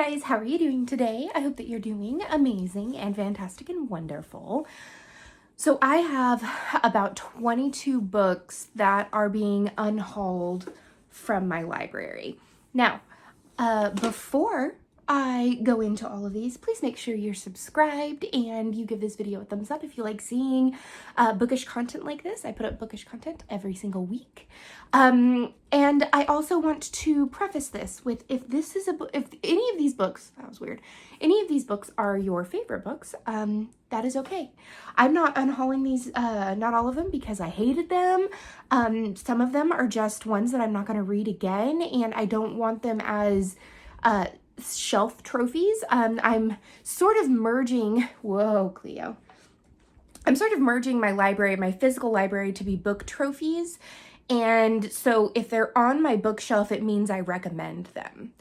guys, how are you doing today? I hope that you're doing amazing and fantastic and wonderful. So I have about 22 books that are being unhauled from my library. Now, before I go into all of these, please make sure you're subscribed and you give this video a thumbs up if you like seeing bookish content like this. I put up bookish content every single week. And I also want to preface this with, if any of these books, that was weird, any of these books are your favorite books, that is okay. I'm not unhauling these, not all of them, because I hated them. Some of them are just ones that I'm not going to read again, and I don't want them as shelf trophies. I'm sort of merging, whoa, Cleo. I'm sort of merging my library, my physical library, to be book trophies. And so if they're on my bookshelf, it means I recommend them.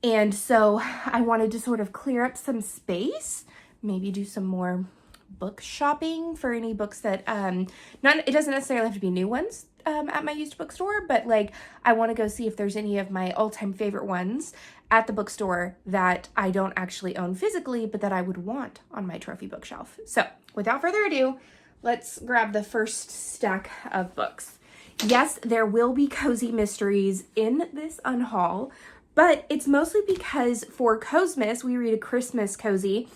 And so I wanted to sort of clear up some space, maybe do some more book shopping for any books that, it doesn't necessarily have to be new ones at my used bookstore, but like I want to go see if there's any of my all-time favorite ones at the bookstore that I don't actually own physically, but that I would want on my trophy bookshelf. So without further ado, let's grab the first stack of books. Yes, there will be cozy mysteries in this unhaul, but it's mostly because for Cosmas, we read a Christmas cozy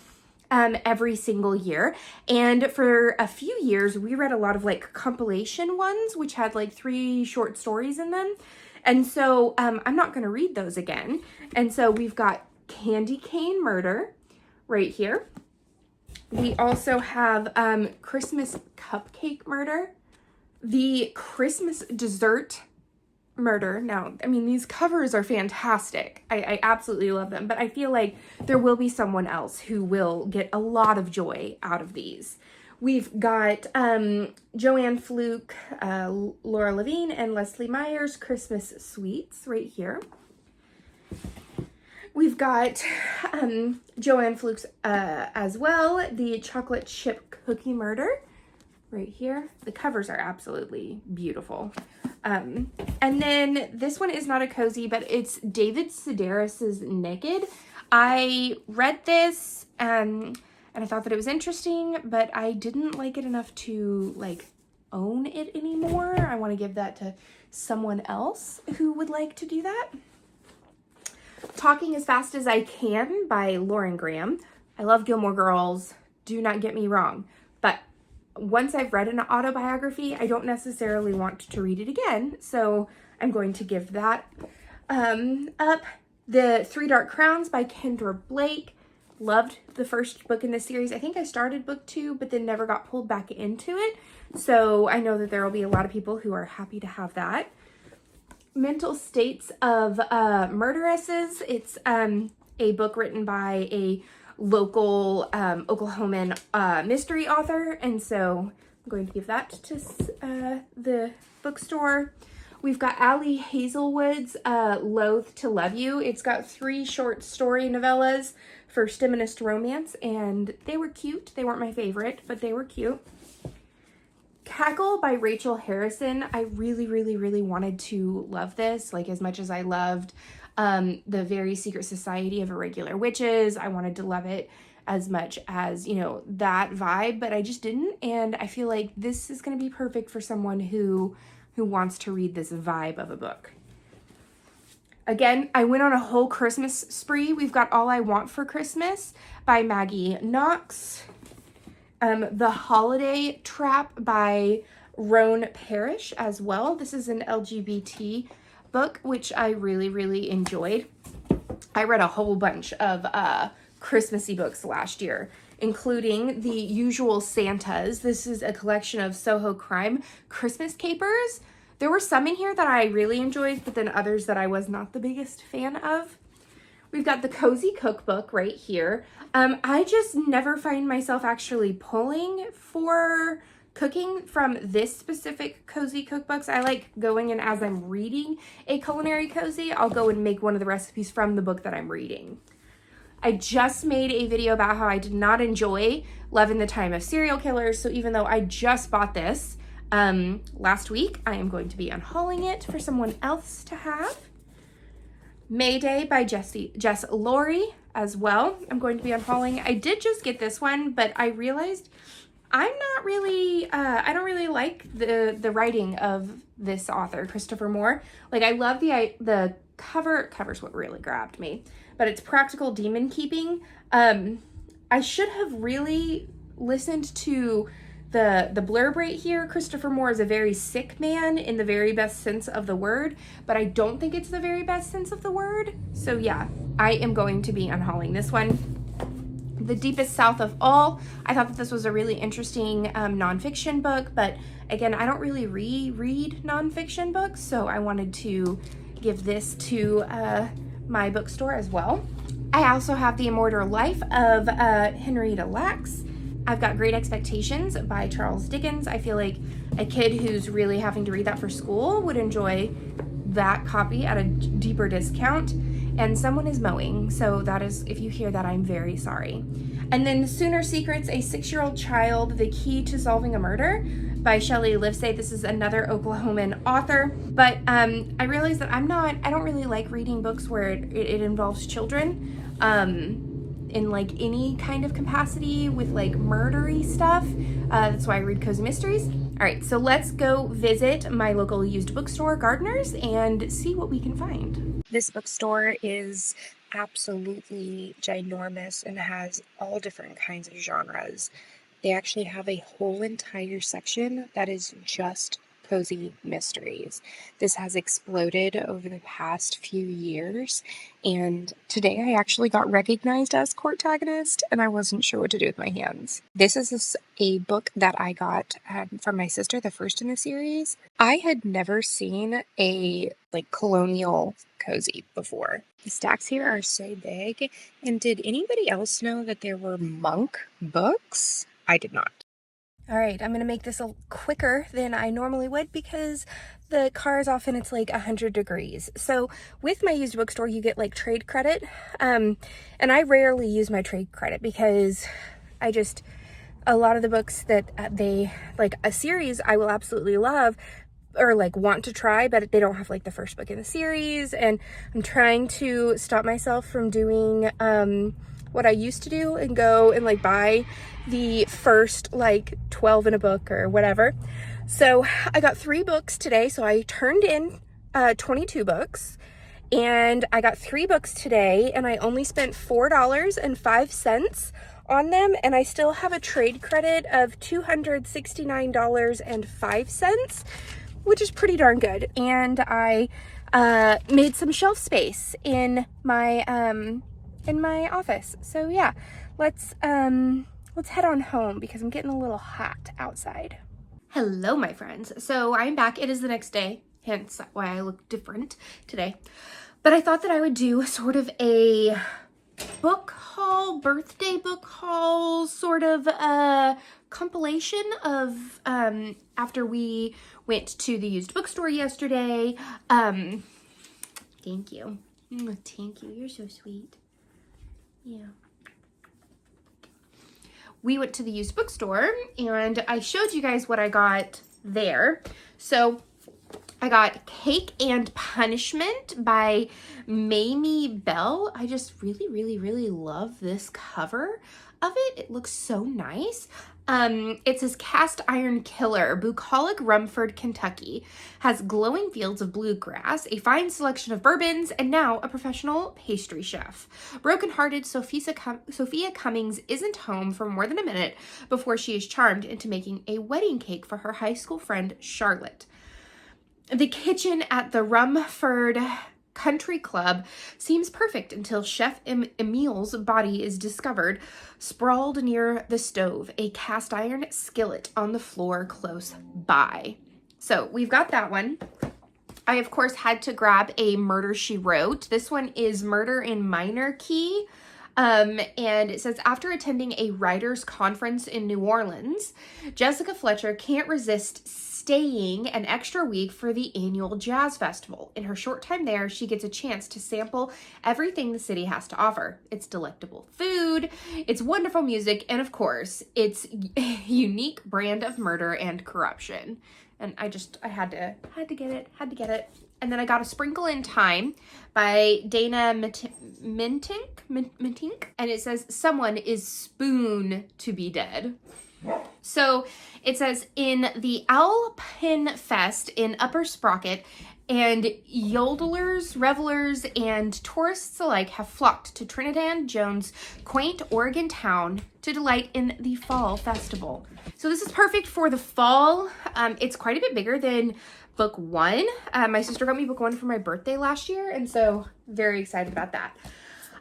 every single year. And for a few years, we read a lot of like compilation ones, which had like 3 short stories in them. And so I'm not going to read those again. And so we've got Candy Cane Murder right here. We also have Christmas Cupcake Murder. The Christmas Dessert Murder. Now, I mean, these covers are fantastic. I absolutely love them, but I feel like there will be someone else who will get a lot of joy out of these. We've got Joanne Fluke, Laura Levine, and Leslie Meyer's Christmas Sweets right here. We've got Joanne Fluke's as well, the Chocolate Chip Cookie Murder right here. The covers are absolutely beautiful. And then this one is not a cozy, but it's David Sedaris's Naked. I read this and I thought that it was interesting, but I didn't like it enough to like own it anymore. I want to give that to someone else who would like to do that. Talking as Fast as I Can by Lauren Graham. I love Gilmore Girls, do not get me wrong, but once I've read an autobiography, I don't necessarily want to read it again, so I'm going to give that up. The 3 Dark Crowns by Kendra Blake. Loved the first book in this series. I think I started book 2, but then never got pulled back into it, so I know that there will be a lot of people who are happy to have that. Mental States of Murderesses. It's a book written by a local Oklahoman mystery author, and so I'm going to give that to the bookstore. We've got Allie Hazelwood's Loathe to Love You. It's got 3 short story novellas for feminist romance, and they were cute. They weren't my favorite, but they were cute. Cackle by Rachel Harrison. I really, really, really wanted to love this, like as much as I loved The Very Secret Society of Irregular Witches. I wanted to love it as much as, you know, that vibe, but I just didn't. And I feel like this is going to be perfect for someone who wants to read this vibe of a book. Again, I went on a whole Christmas spree. We've got All I Want for Christmas by Maggie Knox. The Holiday Trap by Roan Parrish as well. This is an LGBT book, which I really, really enjoyed. I read a whole bunch of Christmassy books last year, including The Usual Santas. This is a collection of Soho Crime Christmas capers. There were some in here that I really enjoyed, but then others that I was not the biggest fan of. We've got the Cozy Cookbook right here. I just never find myself actually pulling for cooking from this specific cozy cookbooks. I like going in as I'm reading a culinary cozy. I'll go and make one of the recipes from the book that I'm reading. I just made a video about how I did not enjoy Love in the Time of Serial Killers. So even though I just bought this last week, I am going to be unhauling it for someone else to have. Mayday by Jess Laurie as well. I'm going to be unhauling. I did just get this one, but I realized I'm not really, I don't really like the writing of this author, Christopher Moore. Like, I love the cover's what really grabbed me, but it's Practical Demon Keeping. I should have really listened to the blurb right here. Christopher Moore is a very sick man in the very best sense of the word, but I don't think it's the very best sense of the word. So yeah, I am going to be unhauling this one. The Deepest South of All. I thought that this was a really interesting nonfiction book, but again, I don't really reread nonfiction books, so I wanted to give this to my bookstore as well. I also have The Immortal Life of Henrietta Lacks. I've got Great Expectations by Charles Dickens. I feel like a kid who's really having to read that for school would enjoy that copy at a deeper discount. And Someone is Mowing. So that is, if you hear that, I'm very sorry. And then Sooner Secrets, A 6-Year-Old Child, The Key to Solving a Murder by Shelley Livesay. This is another Oklahoman author. But I realized that I don't really like reading books where it involves children. In like any kind of capacity with like murdery stuff. That's why I read cozy mysteries. All right, so let's go visit my local used bookstore, Gardner's, and see what we can find. This bookstore is absolutely ginormous and has all different kinds of genres. They actually have a whole entire section that is just cozy mysteries. This has exploded over the past few years, and today I actually got recognized as Courtagonist, and I wasn't sure what to do with my hands. This is a book that I got from my sister, the first in the series. I had never seen a colonial cozy before. The stacks here are so big, and did anybody else know that there were monk books? I did not. All right, I'm going to make this a quicker than I normally would because the car is off and it's like 100 degrees. So with my used bookstore, you get like trade credit. And I rarely use my trade credit because a lot of the books that they, like a series I will absolutely love or like want to try, but they don't have like the first book in the series. And I'm trying to stop myself from doing, what I used to do and go and like buy the first like 12 in a book or whatever. So I got 3 books today. So I turned in 22 books and I got 3 books today and I only spent $4.05 on them. And I still have a trade credit of $269.05, which is pretty darn good. And I made some shelf space in my office. So yeah, let's head on home because I'm getting a little hot outside. Hello, my friends. So I'm back. It is the next day, hence why I look different today. But I thought that I would do sort of a book haul, birthday book haul, sort of a compilation of after we went to the used bookstore yesterday. Thank you. Thank you. You're so sweet. Yeah. We went to the used bookstore and I showed you guys what I got there. So I got Cake and Punishment by Mamie Bell. I just really love this cover of it. It looks so nice. It says Cast Iron Killer, Bucolic, Rumford, Kentucky. Has glowing fields of bluegrass, a fine selection of bourbons, and now a professional pastry chef. Broken-hearted Sophia Cummings isn't home for more than a minute before she is charmed into making a wedding cake for her high school friend, Charlotte. The kitchen at the Rumford Country Club seems perfect until Chef Emile's body is discovered sprawled near the stove, a cast iron skillet on the floor close by. So we've got that one. I, of course, had to grab a Murder, She Wrote. This one is Murder in Minor Key. And it says, after attending a writers' conference in New Orleans, Jessica Fletcher can't resist staying an extra week for the annual jazz festival. In her short time there, she gets a chance to sample everything the city has to offer. It's delectable food, it's wonderful music, and of course, it's a unique brand of murder and corruption. And I had to get it. And then I got A Sprinkle in Time by Dana Mintink. And it says, someone is spoon to be dead. So it says, in the Alpenfest in Upper Sprocket, and yodelers, revelers, and tourists alike have flocked to Trinidad Jones' quaint Oregon town to delight in the fall festival. So this is perfect for the fall. It's quite a bit bigger than book one. My sister got me book one for my birthday last year, and so very excited about that.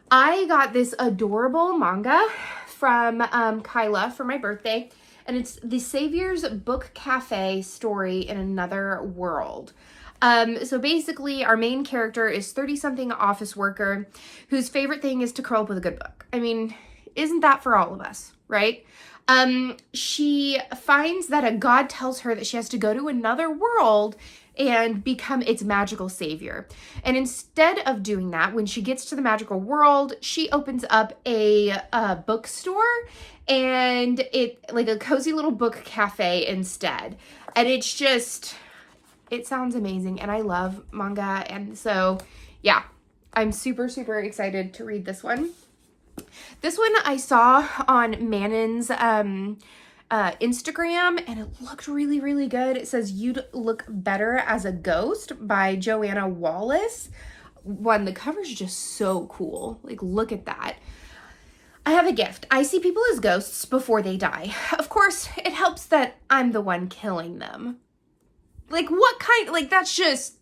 I got this adorable manga from Kyla for my birthday, and it's The Savior's Book Cafe Story in Another World. So basically our main character is 30-something office worker whose favorite thing is to curl up with a good book. I mean, isn't that for all of us, right? She finds that a god tells her that she has to go to another world and become its magical savior. And instead of doing that, when she gets to the magical world, she opens up a bookstore, and it like a cozy little book cafe instead. And it's just, it sounds amazing, and I love manga, and so yeah, I'm super, super excited to read this one. This one I saw on Manon's Instagram, and it looked really, really good. It says You'd Look Better as a Ghost by Joanna Wallace. The cover's just so cool. Like, look at that. I have a gift. I see people as ghosts before they die. Of course, it helps that I'm the one killing them. Like, what kind? Like, that's just...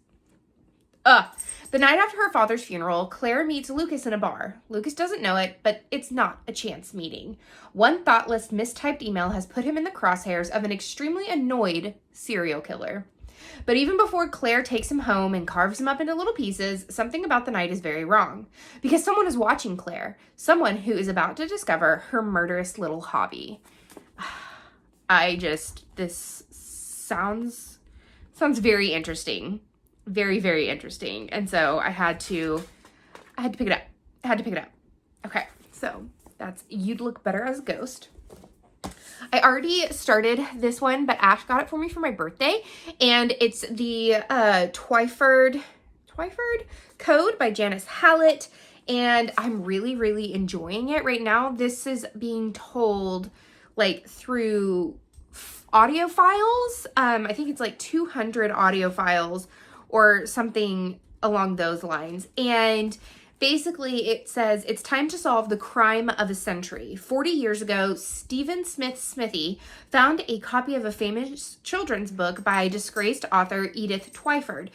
The night after her father's funeral, Claire meets Lucas in a bar. Lucas doesn't know it, but it's not a chance meeting. One thoughtless, mistyped email has put him in the crosshairs of an extremely annoyed serial killer. But even before Claire takes him home and carves him up into little pieces, something about the night is very wrong. Because someone is watching Claire. Someone who is about to discover her murderous little hobby. This sounds very interesting. Very, very interesting. And so I had to pick it up. Okay, so that's You'd Look Better as a Ghost. I already started this one, but Ash got it for me for my birthday, and it's the Twyford Code by Janice Hallett, and I'm really, really enjoying it right now. This is being told like through audio files. I think it's like 200 audio files or something along those lines. And basically it says it's time to solve the crime of a century. 40 years ago, Stephen Smith Smithy found a copy of a famous children's book by disgraced author Edith Twyford.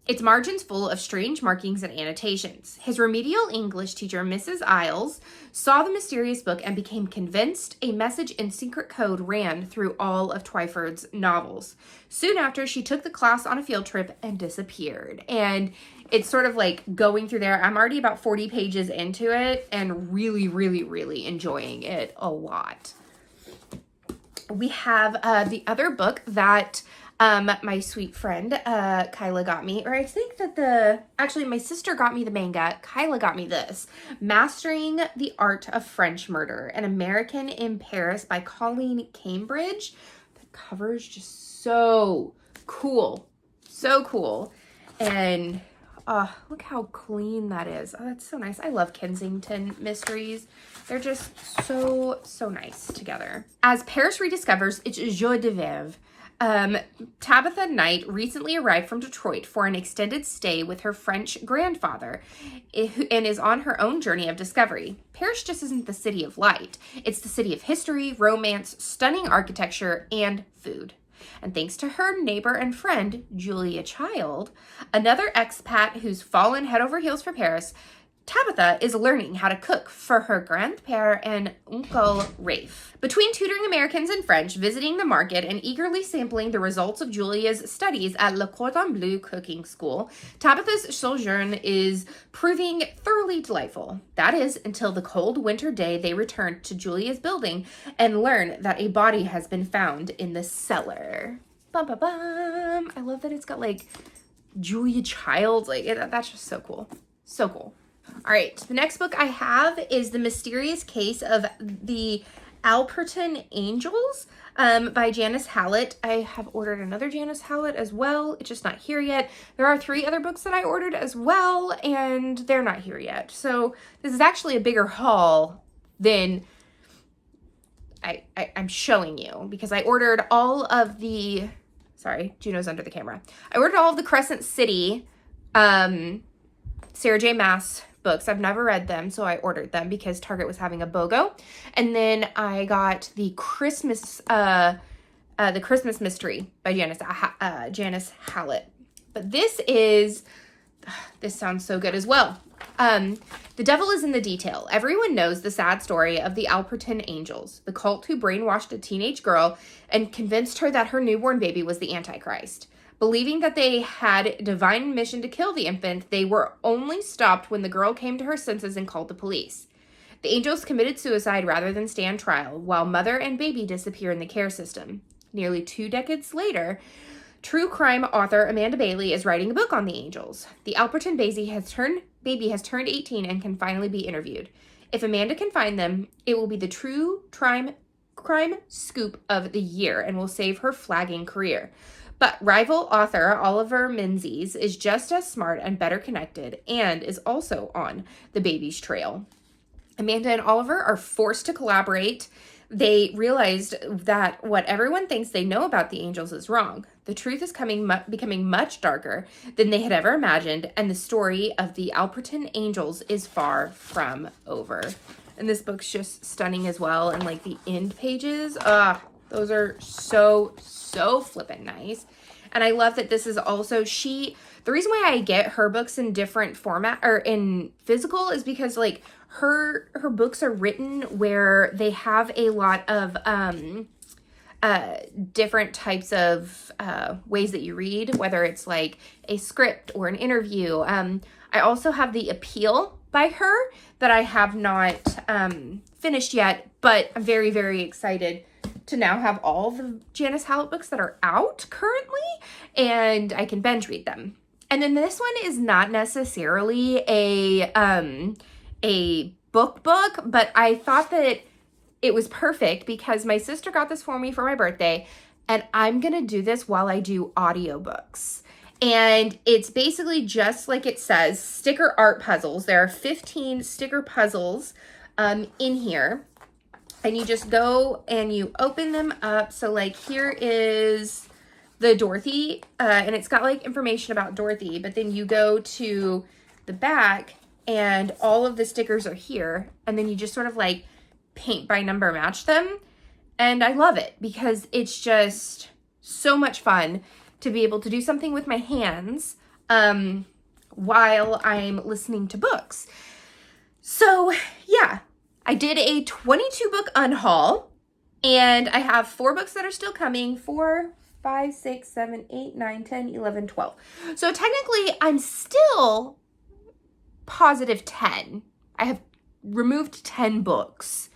Its margins full of strange markings and annotations. His remedial English teacher, Mrs. Isles, saw the mysterious book and became convinced a message in secret code ran through all of Twyford's novels. Soon after, she took the class on a field trip and disappeared. And it's sort of like going through there. I'm already about 40 pages into it and really, really, really enjoying it a lot. We have the other book that my sweet friend Kyla got me, or I think that actually my sister got me the manga. Kyla got me this, Mastering the Art of French Murder, An American in Paris by Colleen Cambridge. The cover is just so cool, and look how clean that is. Oh, that's so nice. I love Kensington mysteries. They're just so nice together. As Paris rediscovers its joie de vivre, Tabitha Knight recently arrived from Detroit for an extended stay with her French grandfather and is on her own journey of discovery. Paris just isn't the city of light. It's the city of history, romance, stunning architecture, and food. And thanks to her neighbor and friend, Julia Child, another expat who's fallen head over heels for Paris, Tabitha is learning how to cook for her grandpère and Uncle Rafe. Between tutoring Americans in French, visiting the market, and eagerly sampling the results of Julia's studies at Le Cordon Bleu cooking school, Tabitha's sojourn is proving thoroughly delightful. That is, until the cold winter day they return to Julia's building and learn that a body has been found in the cellar. Bum, bum, bum. I love that it's got like Julia Child. That's just so cool. So cool. All right, the next book I have is The Mysterious Case of the Alperton Angels by Janice Hallett. I have ordered another Janice Hallett as well. It's just not here yet. There are 3 other books that I ordered as well, and they're not here yet. So this is actually a bigger haul than I'm showing you, because I ordered all of the, sorry, Juno's under the camera. I ordered all of the Crescent City Sarah J. Maas books. I've never read them, so I ordered them because Target was having a BOGO. And then I got the Christmas Mystery by Janice Hallett. But this sounds so good as well. The devil is in the detail. Everyone knows the sad story of the Alperton Angels, the cult who brainwashed a teenage girl and convinced her that her newborn baby was the Antichrist. Believing that they had a divine mission to kill the infant, they were only stopped when the girl came to her senses and called the police. The angels committed suicide rather than stand trial, while mother and baby disappear in the care system. Nearly 2 decades later, true crime author Amanda Bailey is writing a book on the angels. The Alperton baby has turned 18 and can finally be interviewed. If Amanda can find them, it will be the true crime scoop of the year and will save her flagging career. But rival author Oliver Menzies is just as smart and better connected and is also on the baby's trail. Amanda and Oliver are forced to collaborate. They realized that what everyone thinks they know about the angels is wrong. The truth is becoming much darker than they had ever imagined, and the story of the Alperton Angels is far from over. And this book's just stunning as well. And like the end pages, those are so flippin' nice. And I love that this is also the reason why I get her books in different format or in physical is because like her books are written where they have a lot of different types of ways that you read, whether it's like a script or an interview. I also have the Appeal by her that I have not finished yet, but I'm very, very excited to now have all the Janice Hallett books that are out currently, and I can binge read them. And then this one is not necessarily a book, but I thought that it was perfect because my sister got this for me for my birthday, and I'm gonna do this while I do audiobooks. And it's basically just like it says, sticker art puzzles. There are 15 sticker puzzles in here. And you just go and you open them up. So like here is the Dorothy, and it's got like information about Dorothy, but then you go to the back and all of the stickers are here. And then you just sort of like paint by number match them. And I love it because it's just so much fun to be able to do something with my hands while I'm listening to books. So yeah. I did a 22 book unhaul, and I have 4 books that are still coming. 4, 5, 6, 7, 8, 9, 10, 11, 12. So technically I'm still positive 10. I have removed 10 books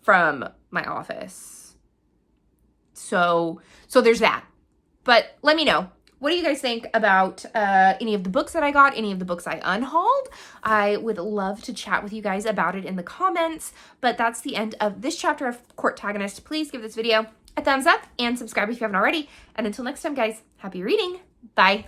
from my office. So there's that. But let me know. What do you guys think about any of the books that I got, any of the books I unhauled? I would love to chat with you guys about it in the comments, but that's the end of this chapter of Courtagonist. Please give this video a thumbs up and subscribe if you haven't already. And until next time, guys, happy reading. Bye.